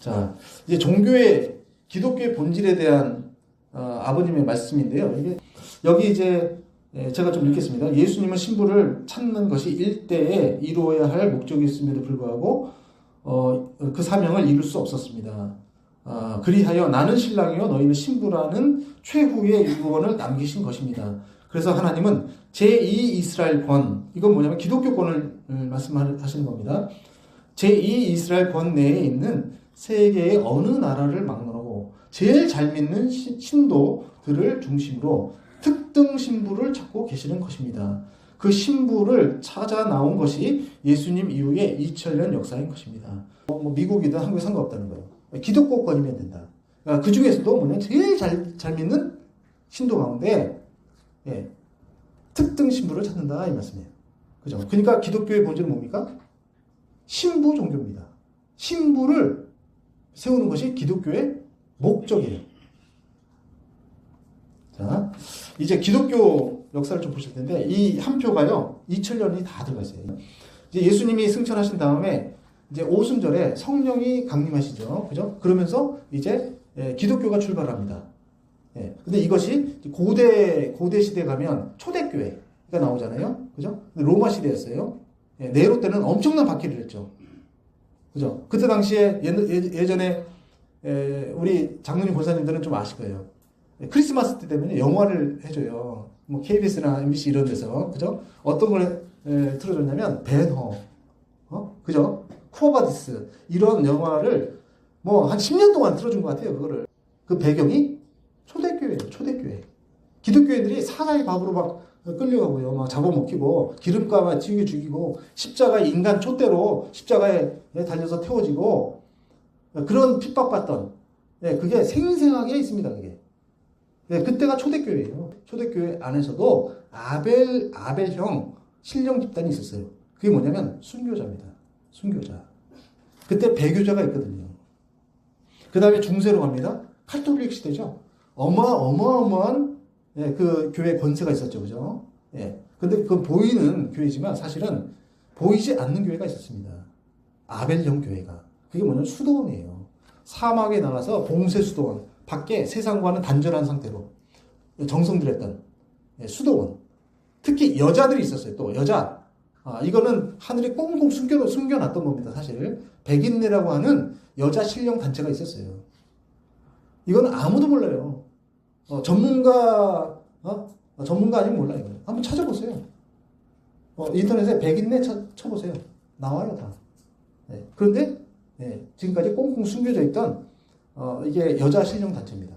자, 이제 종교의 기독교의 본질에 대한 아버님의 말씀인데요. 이게 여기 이제 제가 좀 읽겠습니다. 예수님은 신부를 찾는 것이 일대에 이루어야 할 목적이었음에도 불구하고 그 사명을 이룰 수 없었습니다. 그리하여 나는 신랑이요 너희는 신부라는 최후의 유언을 남기신 것입니다. 그래서 하나님은 제2 이스라엘 권, 이건 뭐냐면 기독교권을 말씀하시는 겁니다. 제2 이스라엘 권 내에 있는 세계의 어느 나라를 막론하고 제일 잘 믿는 신도들을 중심으로 특등 신부를 찾고 계시는 것입니다. 그 신부를 찾아 나온 것이 예수님 이후의 2000년 역사인 것입니다. 미국이든 한국에 상관없다는 거예요. 기독교권이면 된다. 그 중에서도 뭐냐 제일 잘 믿는 신도 가운데 특등 신부를 찾는다 이 말씀이에요. 그죠? 그러니까 기독교의 본질은 뭡니까? 신부 종교입니다. 신부를 세우는 것이 기독교의 목적이에요. 자, 이제 기독교 역사를 좀 보실 텐데 이 한 표가요 2000년이 다 들어가 있어요. 이제 예수님이 승천하신 다음에 이제 오순절에 성령이 강림하시죠. 그죠? 그러면서 이제 기독교가 출발합니다. 근데 이것이 고대 시대에 가면 초대교회가 나오잖아요. 그죠? 로마 시대였어요. 네로 때는 엄청난 박해를 했죠. 그죠? 그때 당시에 예전에 우리 장로님 권사님들은 좀 아실 거예요. 크리스마스 때 되면 영화를 해줘요. 뭐 KBS나 MBC 이런 데서. 그죠? 어떤 걸 틀어줬냐면 벤허, 그죠? 쿠어바디스 이런 영화를 뭐 한 10년 동안 틀어준 것 같아요. 그거를. 그 배경이 초대교회예요. 초대교회. 기독교인들이 사자의 밥으로 막 끌려가고요. 막 잡아먹히고 기름값에 튀겨 죽이고 십자가에 인간 촛대로 십자가에 달려서 태워지고 그런 핍박받던 그게 생생하게 있습니다. 그게. 그때가 초대교회예요. 초대교회 안에서도 아벨형 신령 집단이 있었어요. 그게 뭐냐면 순교자입니다. 순교자. 그때 배교자가 있거든요. 그 다음에 중세로 갑니다. 카톨릭 시대죠. 어마어마한 그 교회 권세가 있었죠. 그죠? 근데 그건 보이는 교회지만 사실은 보이지 않는 교회가 있었습니다. 아벨형 교회가. 그게 뭐냐면 수도원이에요. 사막에 나가서 봉쇄 수도원. 밖에 세상과는 단절한 상태로 정성들였던 수도원. 특히 여자들이 있었어요. 또 여자. 이거는 하늘이 꽁꽁 숨겨놨던 겁니다. 사실 백인네라고 하는 여자 신령 단체가 있었어요. 이거는 아무도 몰라요. 전문가 아니면 몰라요. 한번 찾아보세요. 인터넷에 백인네 쳐보세요. 나와요 다. 그런데 지금까지 꽁꽁 숨겨져 있던 이게 여자 신령 단체입니다.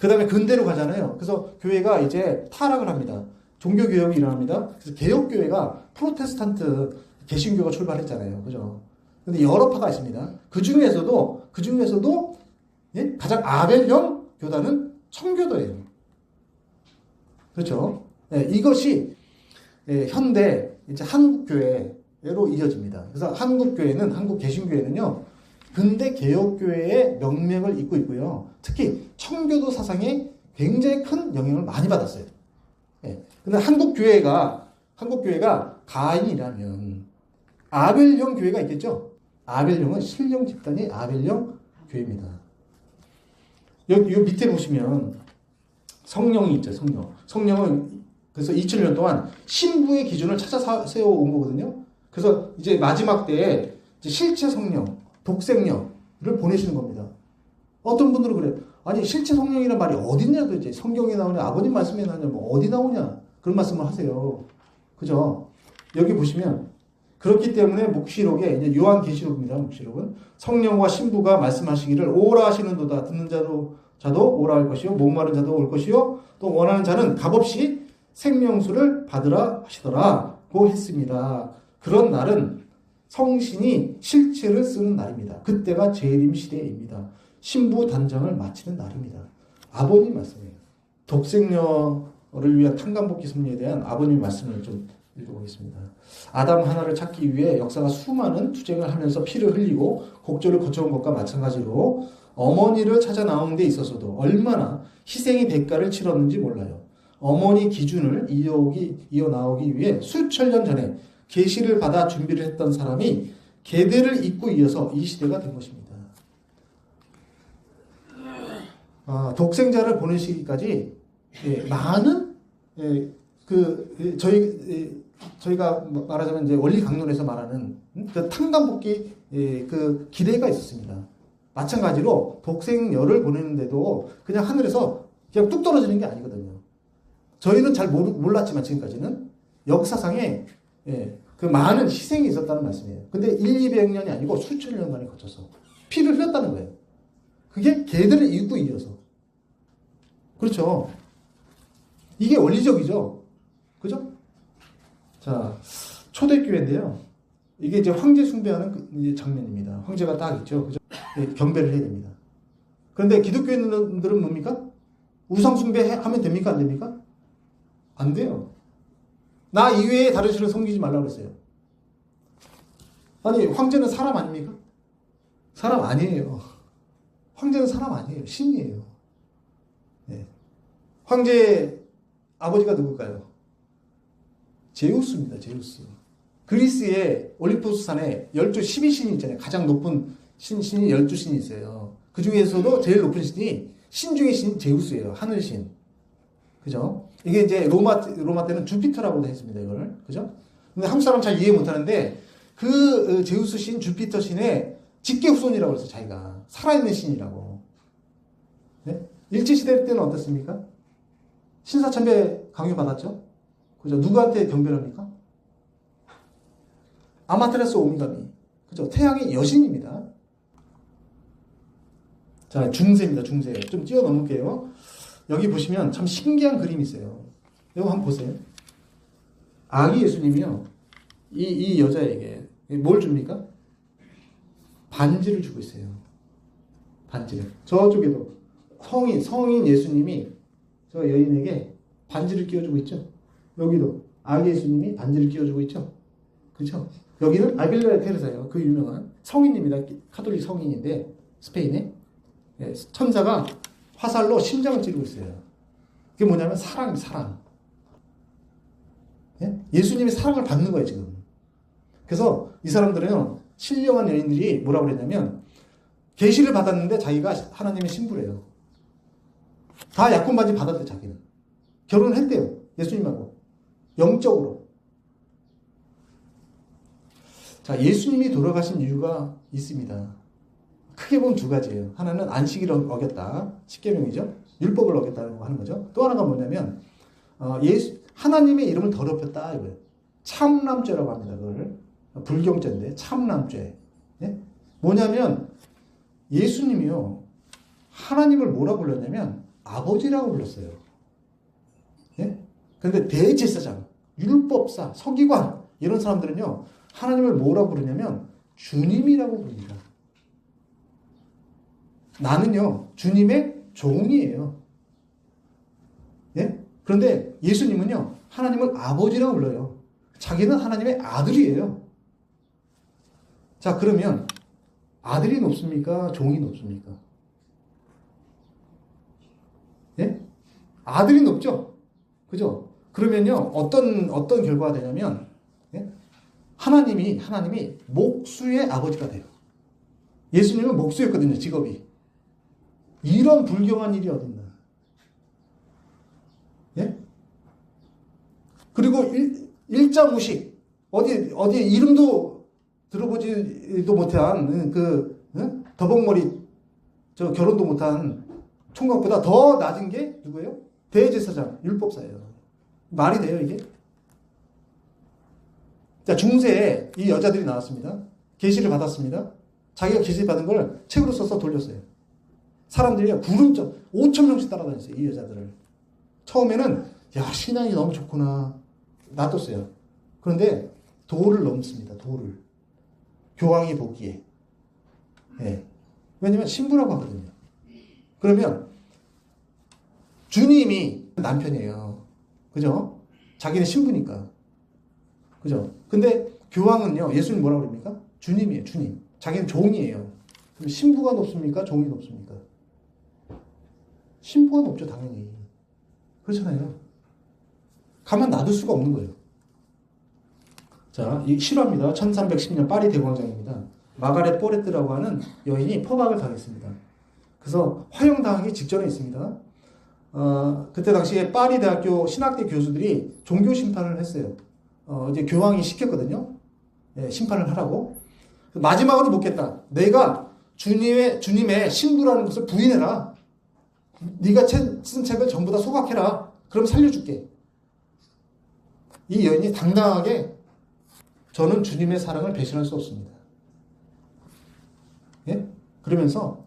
그 다음에 근대로 가잖아요. 그래서 교회가 이제 타락을 합니다. 종교개혁이 일어납니다. 그래서 개혁교회가 프로테스탄트 개신교가 출발했잖아요. 그죠? 근데 여러 파가 있습니다. 그 중에서도 가장 아벨형 교단은 청교도예요. 그렇죠? 이것이 현대 이제 한국교회로 이어집니다. 그래서 한국 개신교회는요, 근대 개혁교회의 명맥을 잇고 있고요. 특히 청교도 사상에 굉장히 큰 영향을 많이 받았어요. 근데 한국 교회가 가인이라면 아벨형 교회가 있겠죠? 아벨형은 신령 집단이 아벨형 교회입니다. 여기 밑에 보시면 성령이 있죠, 성령. 성령은 그래서 2000년 동안 신부의 기준을 찾아 세워온 거거든요. 그래서 이제 마지막 때에 이제 실체 성령, 독생령을 보내시는 겁니다. 어떤 분들은 그래요. 아니, 실체 성령이라는 말이 어딨냐, 도대체. 성경에 나오냐, 아버님 말씀에 나오냐, 뭐 어디 나오냐. 그런 말씀을 하세요. 그죠? 여기 보시면, 그렇기 때문에 묵시록에, 이제 요한계시록입니다, 묵시록은. 성령과 신부가 말씀하시기를 오라 하시는도다. 듣는 자도 오라 할 것이요. 목마른 자도 올 것이요. 또 원하는 자는 값없이 생명수를 받으라 하시더라고 했습니다. 그런 날은 성신이 실체를 쓰는 날입니다. 그때가 재림 시대입니다. 신부 단장을 마치는 날입니다. 아버님 말씀이에요. 독생녀를 위한 탕감복귀 섭리에 대한 아버님 말씀을 좀 읽어보겠습니다. 아담 하나를 찾기 위해 역사가 수많은 투쟁을 하면서 피를 흘리고 곡절을 거쳐온 것과 마찬가지로 어머니를 찾아 나오는 데 있어서도 얼마나 희생의 대가를 치렀는지 몰라요. 어머니 기준을 이어나오기 위해 수천 년 전에 계시를 받아 준비를 했던 사람이 계대를 잇고 이어서 이 시대가 된 것입니다. 독생자를 보내시기까지 많은 저희가 말하자면 이제 원리 강론에서 말하는 그 탕감복귀 그 기대가 있었습니다. 마찬가지로 독생녀를 보내는데도 그냥 하늘에서 그냥 뚝 떨어지는 게 아니거든요. 저희는 잘 몰랐지만 지금까지는 역사상에 그 많은 희생이 있었다는 말씀이에요. 근데 200년이 아니고 수천 년간에 거쳐서 피를 흘렸다는 거예요. 그게 걔들을 잇고 이어서. 그렇죠. 이게 원리적이죠. 그죠? 자, 초대교회인데요. 이게 이제 황제 숭배하는 장면입니다. 황제가 딱 있죠. 그죠? 경배를 해야 됩니다. 그런데 기독교인들은 뭡니까? 우상 숭배하면 됩니까? 안 됩니까? 안 돼요. 나 이외에 다른 신을 섬기지 말라고 그랬어요. 아니, 황제는 사람 아닙니까? 사람 아니에요. 황제는 사람 아니에요. 신이에요. 네. 황제의 아버지가 누굴까요? 제우스입니다. 제우스. 그리스의 올림푸스 산에 12신이 있잖아요. 가장 높은 신이 12신이 있어요. 그 중에서도 제일 높은 신이 신 중의 신이 제우스예요. 하늘신. 그죠? 이게 이제 로마 때는 주피터라고도 했습니다. 이걸. 그죠? 근데 한국 사람 잘 이해 못 하는데 그 제우스 신, 주피터 신의 직계 후손이라고 했어요. 자기가. 살아있는 신이라고. 네? 일제시대 때는 어떻습니까? 신사참배 강요받았죠? 그죠? 누구한테 경배합니까? 아마테라스 오미가미. 그죠? 태양의 여신입니다. 자, 중세입니다. 중세. 좀 뛰어넘을게요. 여기 보시면 참 신기한 그림이 있어요. 이거 한번 보세요. 아기 예수님이요. 이 여자에게 뭘 줍니까? 반지를 주고 있어요. 반지를. 저쪽에도 성인 예수님이 저 여인에게 반지를 끼워주고 있죠. 여기도 아기 예수님이 반지를 끼워주고 있죠. 그렇죠? 여기는 아빌라 테레사예요. 그 유명한 성인입니다. 카톨릭 성인인데 스페인에 천사가 화살로 심장을 찌르고 있어요. 그게 뭐냐면 사랑. 예수님이 사랑을 받는 거예요 지금. 그래서 이 사람들은 신령한 여인들이 뭐라고 그랬냐면 계시를 받았는데 자기가 하나님의 신부래요. 다 약혼반지 받았대 자기는. 결혼을 했대요. 예수님하고. 영적으로. 자, 예수님이 돌아가신 이유가 있습니다. 크게 보면 두 가지예요. 하나는 안식일을 어겼다. 십계명이죠. 율법을 어겼다고 하는 거죠. 또 하나가 뭐냐면 하나님의 이름을 더럽혔다 이거예요. 참남죄라고 합니다. 그걸 불경죄인데 참남죄. 뭐냐면 예수님이요. 하나님을 뭐라고 불렀냐면 아버지라고 불렀어요. 그런데 대제사장, 율법사, 서기관 이런 사람들은요. 하나님을 뭐라고 부르냐면 주님이라고 부릅니다. 나는요. 주님의 종이에요. 그런데 예수님은요. 하나님을 아버지라고 불러요. 자기는 하나님의 아들이에요. 자, 그러면 아들이 높습니까? 종이 높습니까? 아들이 높죠? 그죠? 그러면요, 어떤 결과가 되냐면, 하나님이 목수의 아버지가 돼요. 예수님은 목수였거든요, 직업이. 이런 불경한 일이 어딨나. 그리고 일자무식, 어디 이름도 들어보지도 못한, 더벅머리, 결혼도 못한 총각보다 더 낮은 게 누구예요? 대제사장, 율법사예요. 말이 돼요, 이게? 자, 중세에 이 여자들이 나왔습니다. 계시를 받았습니다. 자기가 계시 받은 걸 책으로 써서 돌렸어요. 사람들이 구름점 5,000명씩 따라다녔어요. 이 여자들을. 처음에는 야, 신앙이 너무 좋구나 놔뒀어요. 그런데 도를 넘습니다. 도를. 교황이 보기에. 왜냐면 신부라고 하거든요. 그러면 주님이 남편이에요. 그죠? 자기는 신부니까. 그죠? 근데 교황은요, 예수님 뭐라고 그럽니까? 주님이에요, 주님. 자기는 종이에요. 그럼 신부가 높습니까? 종이 높습니까? 신부가 높죠, 당연히. 그렇잖아요. 가만 놔둘 수가 없는 거예요. 자, 이 실화입니다. 1310년 파리 대광장입니다. 마가렛 포레트라고 하는 여인이 포박을 당했습니다. 그래서 화형당하기 직전에 있습니다. 그때 당시에 파리 대학교 신학대 교수들이 종교 심판을 했어요. 이제 교황이 시켰거든요. 예, 심판을 하라고. 마지막으로 묻겠다. 내가 주님의 신부라는 것을 부인해라. 네가 쓴 책을 전부 다 소각해라. 그럼 살려줄게. 이 여인이 당당하게 저는 주님의 사랑을 배신할 수 없습니다. 예? 그러면서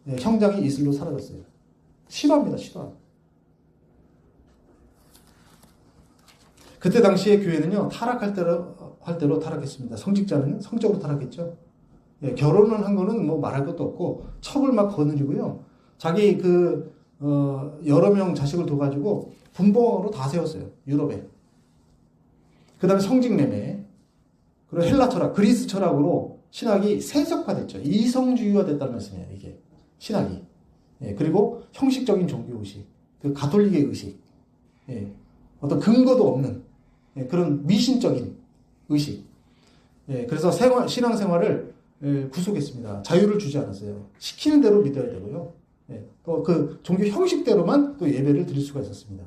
형장이 이슬로 사라졌어요. 싫어합니다. 싫어. 그때 당시에 교회는요, 타락할 대로 타락했습니다. 성직자는 성적으로 타락했죠. 예, 결혼을 한 거는 뭐 말할 것도 없고 첩을 막 거느리고요. 자기 여러 명 자식을 둬가지고 분봉으로 다 세웠어요. 유럽에. 그 다음에 성직매매, 그리고 헬라 철학, 그리스 철학으로 신학이 세속화됐죠. 이성주의화 됐다는 말씀이에요. 이게 신학이. 예, 그리고 형식적인 종교의식, 그 가톨릭의 의식, 예, 어떤 근거도 없는 그런 미신적인 의식. 예, 그래서 신앙생활을 구속했습니다. 자유를 주지 않았어요. 시키는 대로 믿어야 되고요. 예, 또 그 종교 형식대로만 또 예배를 드릴 수가 있었습니다.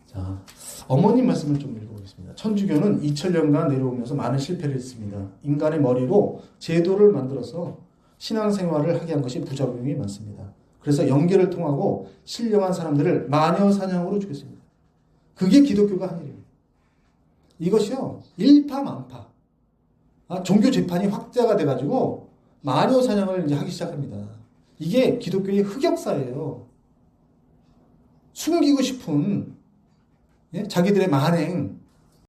자, 어머님 말씀을 좀 읽어보겠습니다. 천주교는 2000년간 내려오면서 많은 실패를 했습니다. 인간의 머리로 제도를 만들어서 신앙생활을 하게 한 것이 부작용이 많습니다. 그래서 연계를 통하고 신령한 사람들을 마녀 사냥으로 죽였습니다. 그게 기독교가 한 일입니다. 이것이요, 일파만파. 종교 재판이 확대가 돼가지고 마녀 사냥을 이제 하기 시작합니다. 이게 기독교의 흑역사예요. 숨기고 싶은 자기들의 만행,